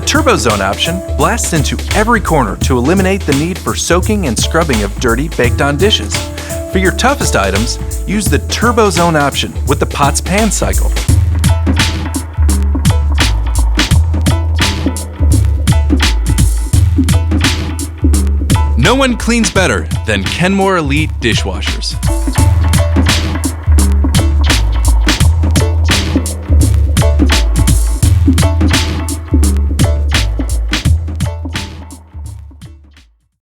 Turbozone option blasts into every corner to eliminate the need for soaking and scrubbing of dirty, baked-on dishes. For your toughest items, use the Turbozone option with the pots pan cycle. No one cleans better than Kenmore Elite Dishwashers.